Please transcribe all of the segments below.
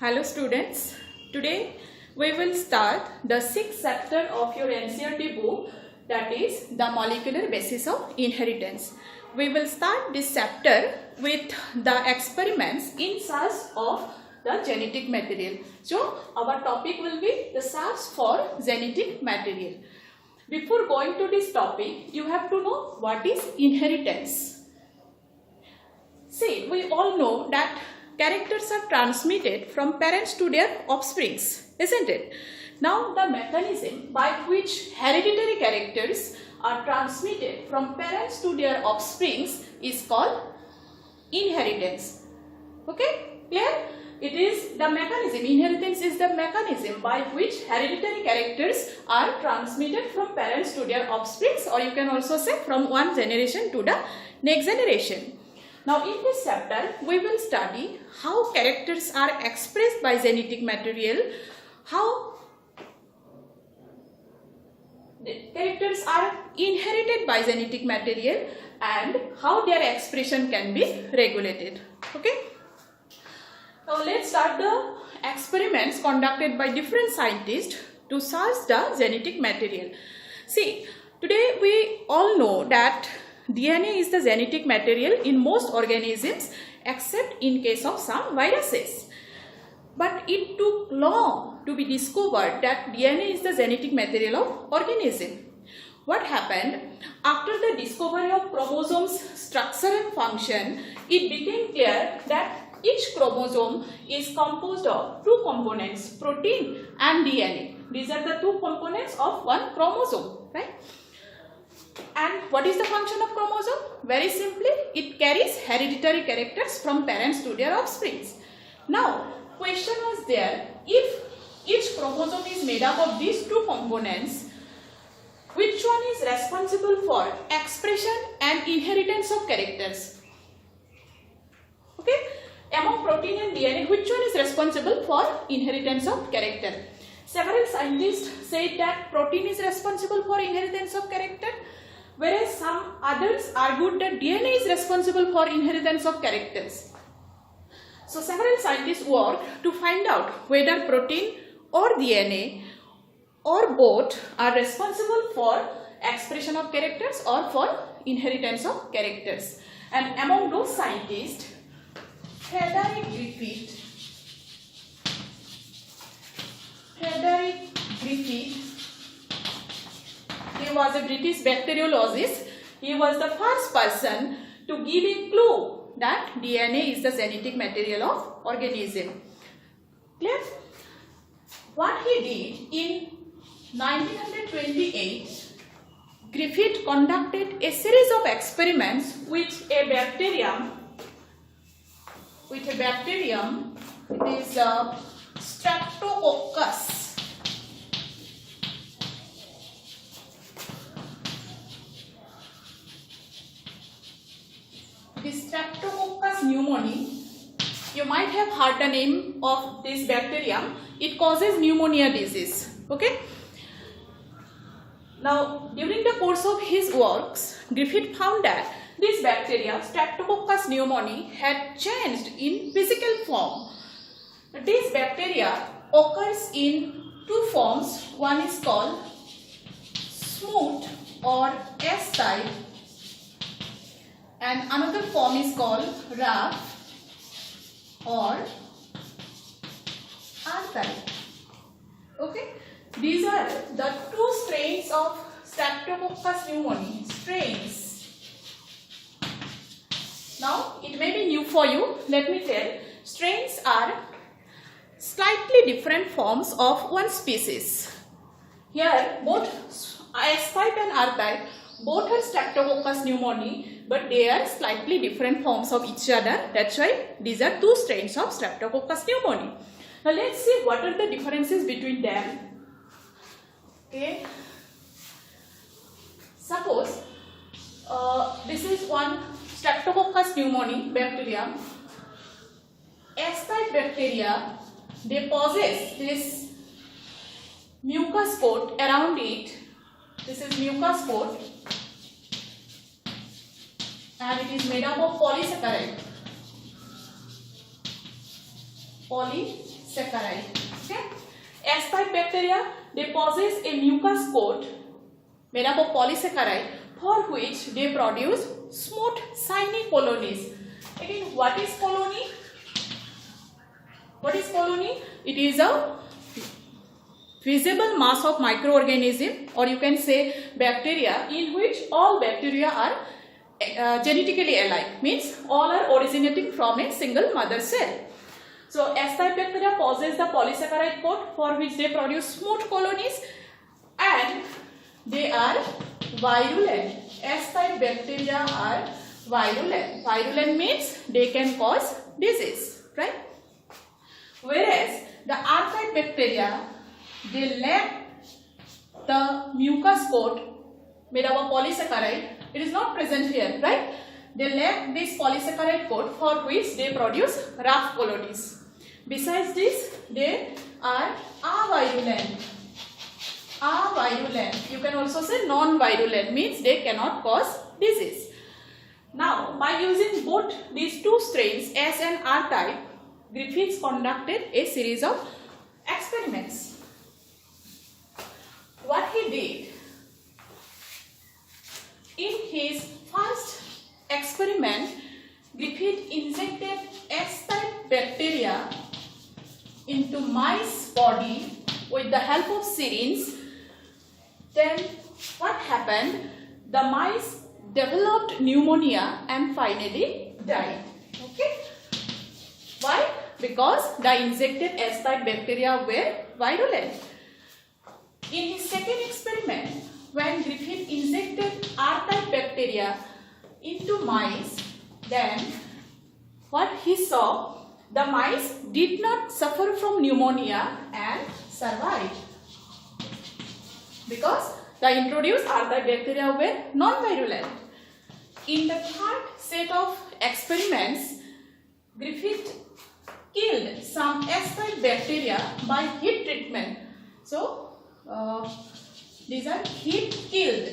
Hello students, today we will start the 6th chapter of your NCERT book, that is the molecular basis of inheritance. We will start this chapter with the experiments in search of the genetic material. So our topic will be the search for genetic material. Before going to this topic, you have to know what is inheritance. See, we all know that characters are transmitted from parents to their offsprings, isn't it? Now the mechanism by which hereditary characters are transmitted from parents to their offsprings is called inheritance. Okay, clear? It is the mechanism, inheritance is the mechanism by which hereditary characters are transmitted from parents to their offsprings, or you can also say from one generation to the next generation. Now in this chapter, we will study how characters are expressed by genetic material, how the characters are inherited by genetic material, and how their expression can be regulated. Okay. Now let's start the experiments conducted by different scientists to search the genetic material. See, today we all know that DNA is the genetic material in most organisms except in case of some viruses. But it took long to be discovered that DNA is the genetic material of organism. What happened? After the discovery of chromosomes' structure and function, it became clear that each chromosome is composed of two components, protein and DNA. These are the two components of one chromosome, right? And what is the function of chromosome? Very simply, it carries hereditary characters from parents to their offsprings. Now, question was there, if each chromosome is made up of these two components, which one is responsible for expression and inheritance of characters? Okay, among protein and DNA, which one is responsible for inheritance of character? Several scientists said that protein is responsible for inheritance of character, whereas some others argued that DNA is responsible for inheritance of characters. So several scientists worked to find out whether protein or DNA or both are responsible for expression of characters or for inheritance of characters. And among those scientists, Frederick Griffith, he was a British bacteriologist. He was the first person to give a clue that DNA is the genetic material of organism. Clear? What he did in 1928, Griffith conducted a series of experiments with a bacterium. It is Streptococcus. The Streptococcus pneumoniae, you might have heard the name of this bacterium. It causes pneumonia disease. Okay. Now, during the course of his works, Griffith found that this bacteria, Streptococcus pneumoniae, had changed in physical form. This bacteria occurs in two forms. One is called smooth or S-type, and another form is called rough or R-type. Okay, these are the two strains of Streptococcus pneumoniae, strains. Now, it may be new for you. Let me tell. Strains are slightly different forms of one species. Here, both S-type and R-type, both are Streptococcus pneumoniae, but they are slightly different forms of each other. That's why these are two strains of Streptococcus pneumoniae. Now, let's see what are the differences between them. Okay. Suppose this is one Streptococcus pneumoniae bacterium. S-type bacteria, they possess this mucus coat around it. This is mucus coat, and it is made up of polysaccharide. polysaccharide. Okay, S type bacteria, they possess a mucus coat made up of polysaccharide, for which they produce smooth shiny colonies. Again, what is colony? What is colony? It is a visible mass of microorganism, or you can say bacteria, in which all bacteria are genetically alike, means all are originating from a single mother cell. So S-type bacteria possess the polysaccharide coat, for which they produce smooth colonies, and they are virulent. S-type bacteria are virulent. Virulent means they can cause disease, right? Whereas the R-type bacteria, they lack the mucus coat made up of polysaccharide. It is not present here, right? They lack this polysaccharide coat, for which they produce rough colonies. Besides this, they are avirulent. Avirulent. You can also say non-virulent, means they cannot cause disease. Now, by using both these two strains, S and R type, Griffiths conducted a series of experiments. What he did, in his first experiment, Griffith injected S-type bacteria into mice body with the help of syringe. Then what happened? The mice developed pneumonia and finally died. Okay? Why? Because the injected S-type bacteria were virulent. In his second experiment, when Griffith injected R-type bacteria into mice, then what he saw, the mice did not suffer from pneumonia and survived, because the introduced R-type bacteria were non-virulent. In the third set of experiments, Griffith killed some S-type bacteria by heat treatment. So, these are heat-killed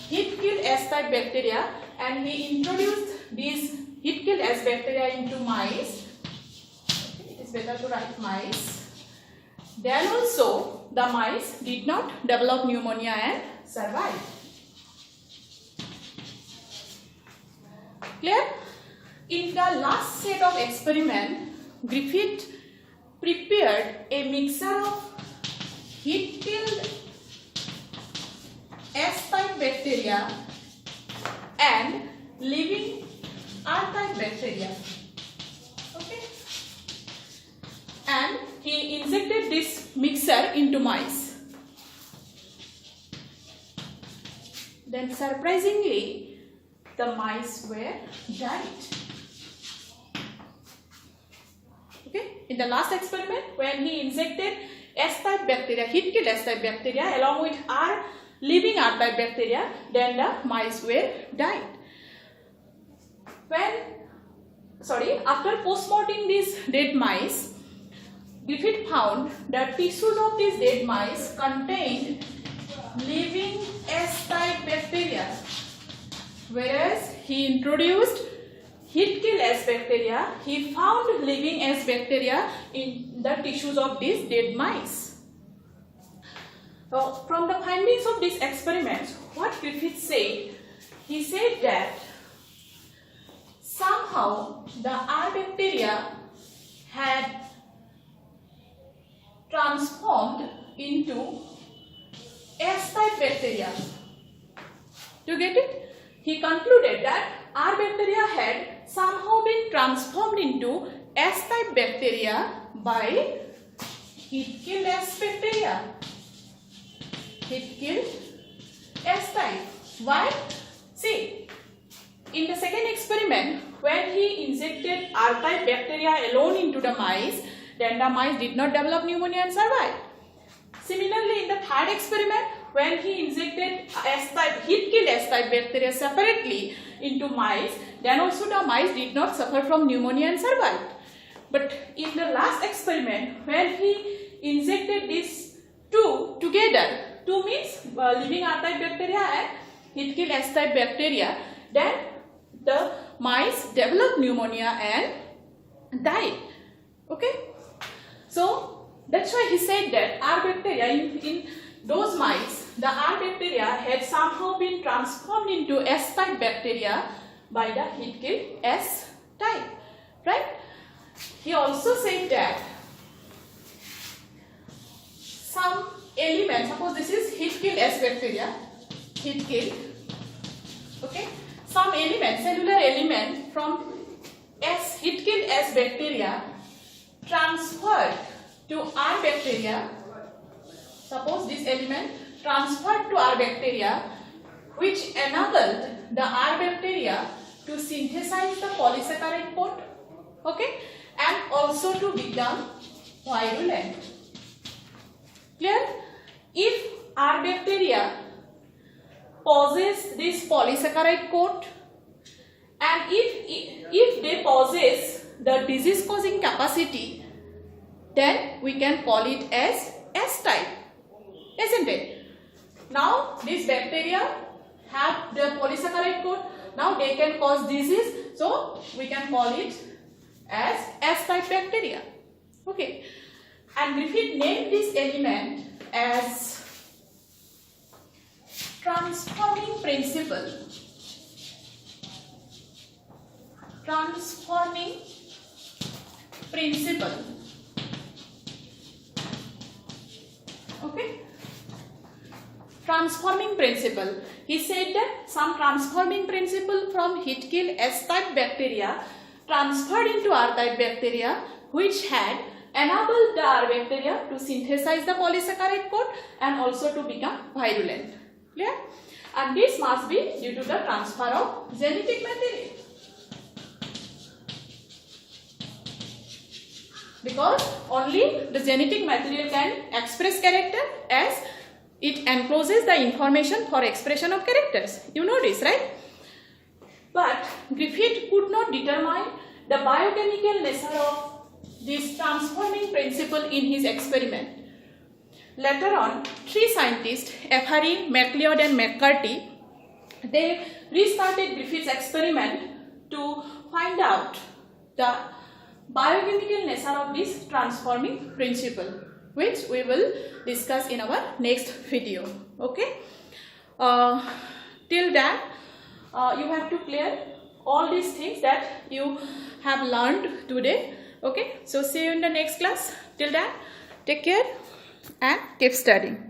S-type bacteria, and he introduced these heat-killed S bacteria into mice. Okay, it is better to write mice. Then also the mice did not develop pneumonia and survive. Clear? In the last set of experiment, Griffith prepared a mixture of heat-killed S-type bacteria and living R-type bacteria. Okay? And he injected this mixture into mice. Then surprisingly, the mice were died. Okay? In the last experiment, when he injected S-type bacteria, heat-killed S-type bacteria along with living R-type bacteria, then the mice were died. After post-mortem these dead mice, Griffith found that tissues of these dead mice contained living S-type bacteria, whereas he introduced heat-killed S bacteria, he found living S bacteria in the tissues of these dead mice. So, from the findings of these experiments, what Griffith said, he said that somehow the R bacteria had transformed into S-type bacteria. Do you get it? He concluded that R bacteria had somehow been transformed into S-type bacteria by heat-killed S bacteria. Heat-killed S-type. Why? See, in the second experiment, when he injected R-type bacteria alone into the mice, then the mice did not develop pneumonia and survived. Similarly, in the third experiment, when he injected S-type, heat-killed S-type bacteria separately into mice, then also the mice did not suffer from pneumonia and survived. But in the last experiment, when he injected these two together, two means living R-type bacteria and heat-killed S-type bacteria, then the mice developed pneumonia and died. Okay. So that's why he said that R bacteria in those mice, the R bacteria had somehow been transformed into S type bacteria by the heat kill S type, right? He also said that some element, suppose this is heat kill S bacteria, heat kill, okay, some element, cellular element from S heat kill S bacteria transferred to R bacteria. Suppose this element transferred to R bacteria, which enabled the R bacteria to synthesize the polysaccharide coat, okay, and also to become virulent. Clear? If R bacteria possess this polysaccharide coat, and if they possess the disease causing capacity, then we can call it as S type, isn't it? Now these bacteria have the polysaccharide coat, now they can cause disease, so we can call it as S type bacteria, okay. And Griffith named this element as transforming principle. Transforming principle. Okay. Transforming principle. He said that some transforming principle from heat kill S type bacteria transferred into R type bacteria, which had enabled the R bacteria to synthesize the polysaccharide coat and also to become virulent. Clear? And this must be due to the transfer of genetic material. Because only the genetic material can express character, as it encloses the information for expression of characters. You know this, right? But Griffith could not determine the biochemical nature of this transforming principle in his experiment. Later on, three scientists, Efari, MacLeod and McCarthy, they restarted Griffith's experiment to find out the biochemical nature of this transforming principle, which we will discuss in our next video. Okay. Till then, you have to clear all these things that you have learned today. Okay. So see you in the next class. Till then, take care and keep studying.